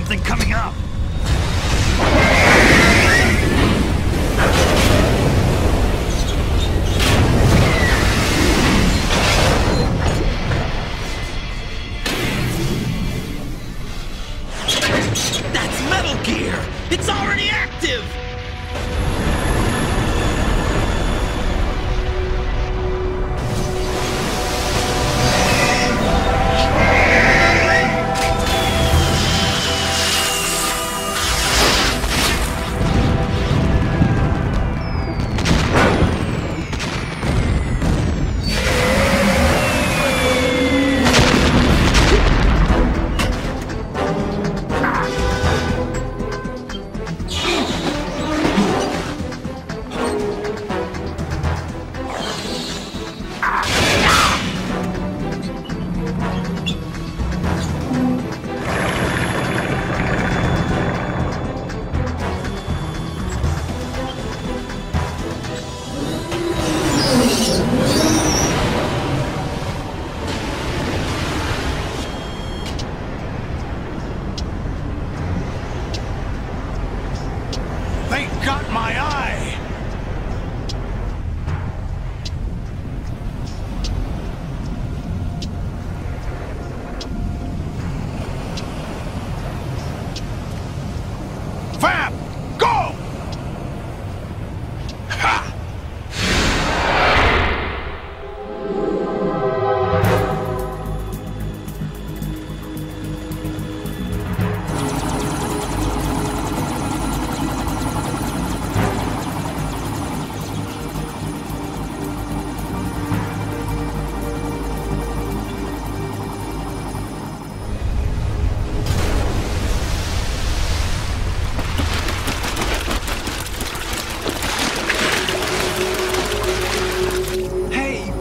something coming up! That's Metal Gear! It's already active!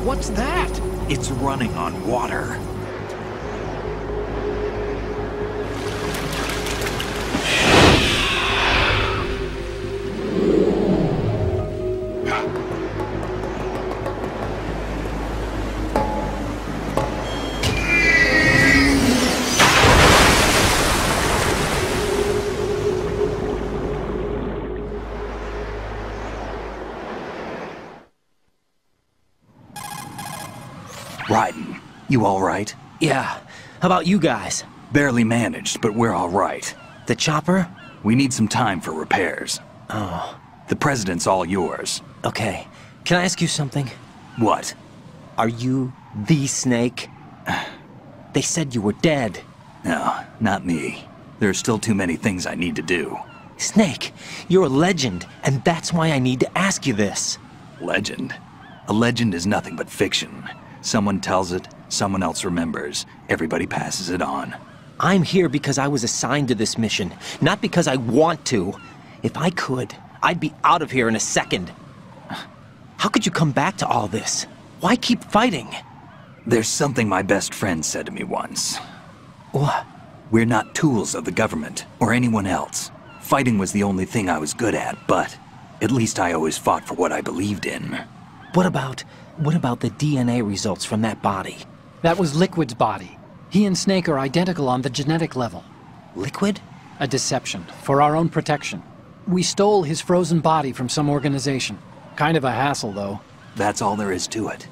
What's that? It's running on water. Raiden, you all right? Yeah. How about you guys? Barely managed, but we're all right. The chopper? We need some time for repairs. Oh. The president's all yours. Okay. Can I ask you something? What? Are you the Snake? They said you were dead. No, not me. There are still too many things I need to do. Snake, you're a legend, and that's why I need to ask you this. Legend? A legend is nothing but fiction. Someone tells it, someone else remembers. Everybody passes it on. I'm here because I was assigned to this mission, not because I want to. If I could, I'd be out of here in a second. How could you come back to all this? Why keep fighting? There's something my best friend said to me once. What? We're not tools of the government, or anyone else. Fighting was the only thing I was good at, but at least I always fought for what I believed in. What about the DNA results from that body? That was Liquid's body. He and Snake are identical on the genetic level. Liquid? A deception, for our own protection. We stole his frozen body from some organization. Kind of a hassle, though. That's all there is to it.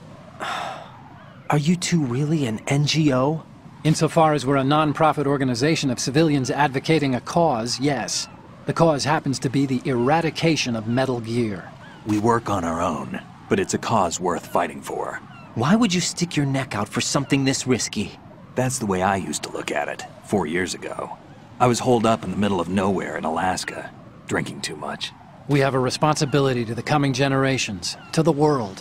Are you two really an NGO? Insofar as we're a non-profit organization of civilians advocating a cause, yes. The cause happens to be the eradication of Metal Gear. We work on our own, but it's a cause worth fighting for. Why would you stick your neck out for something this risky? That's the way I used to look at it, 4 years ago. I was holed up in the middle of nowhere in Alaska, drinking too much. We have a responsibility to the coming generations, to the world.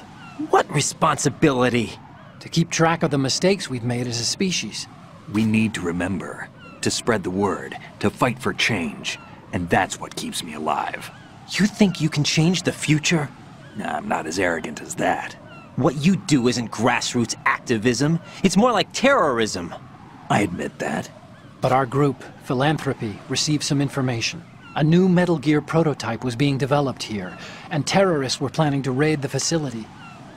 What responsibility? To keep track of the mistakes we've made as a species. We need to remember, to spread the word, to fight for change, and that's what keeps me alive. You think you can change the future? Nah, I'm not as arrogant as that. What you do isn't grassroots activism. It's more like terrorism. I admit that. But our group, Philanthropy, received some information. A new Metal Gear prototype was being developed here, and terrorists were planning to raid the facility.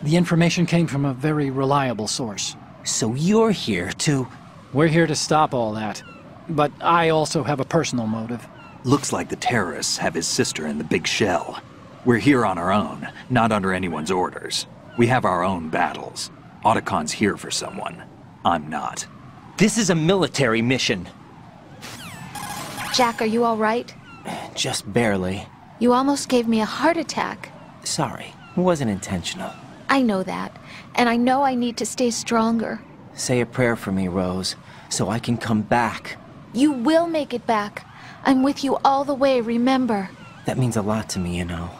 The information came from a very reliable source. So you're here to... We're here to stop all that. but I also have a personal motive. Looks like the terrorists have his sister in the big shell. We're here on our own, not under anyone's orders. We have our own battles. Otacon's here for someone. I'm not. This is a military mission. Jack, are you all right? Just barely. You almost gave me a heart attack. Sorry, it wasn't intentional. I know that, and I know I need to stay stronger. Say a prayer for me, Rose, so I can come back. You will make it back. I'm with you all the way, remember? That means a lot to me, you know.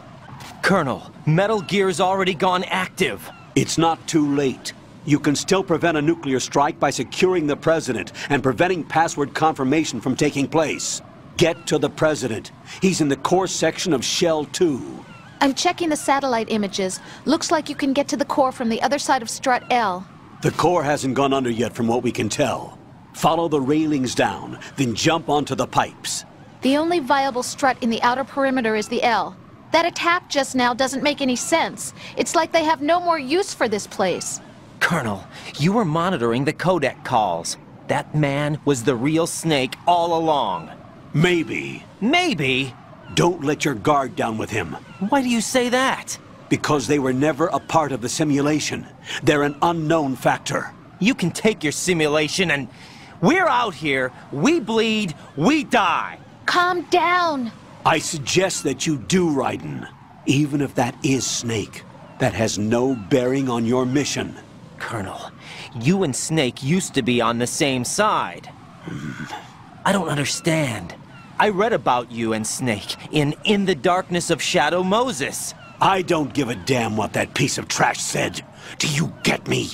Colonel, Metal Gear's already gone active. It's not too late. You can still prevent a nuclear strike by securing the President and preventing password confirmation from taking place. Get to the President. He's in the core section of Shell 2. I'm checking the satellite images. Looks like you can get to the core from the other side of Strut L. The core hasn't gone under yet from what we can tell. Follow the railings down, then jump onto the pipes. The only viable strut in the outer perimeter is the L. That attack just now doesn't make any sense. It's like they have no more use for this place. Colonel, you were monitoring the codec calls. That man was the real Snake all along. Maybe. Maybe? Don't let your guard down with him. Why do you say that? Because they were never a part of the simulation. They're an unknown factor. You can take your simulation and... We're out here, we bleed, we die. Calm down. I suggest that you do, Raiden. Even if that is Snake, that has no bearing on your mission. Colonel, you and Snake used to be on the same side. I don't understand. I read about you and Snake in the Darkness of Shadow Moses. I don't give a damn what that piece of trash said. Do you get me?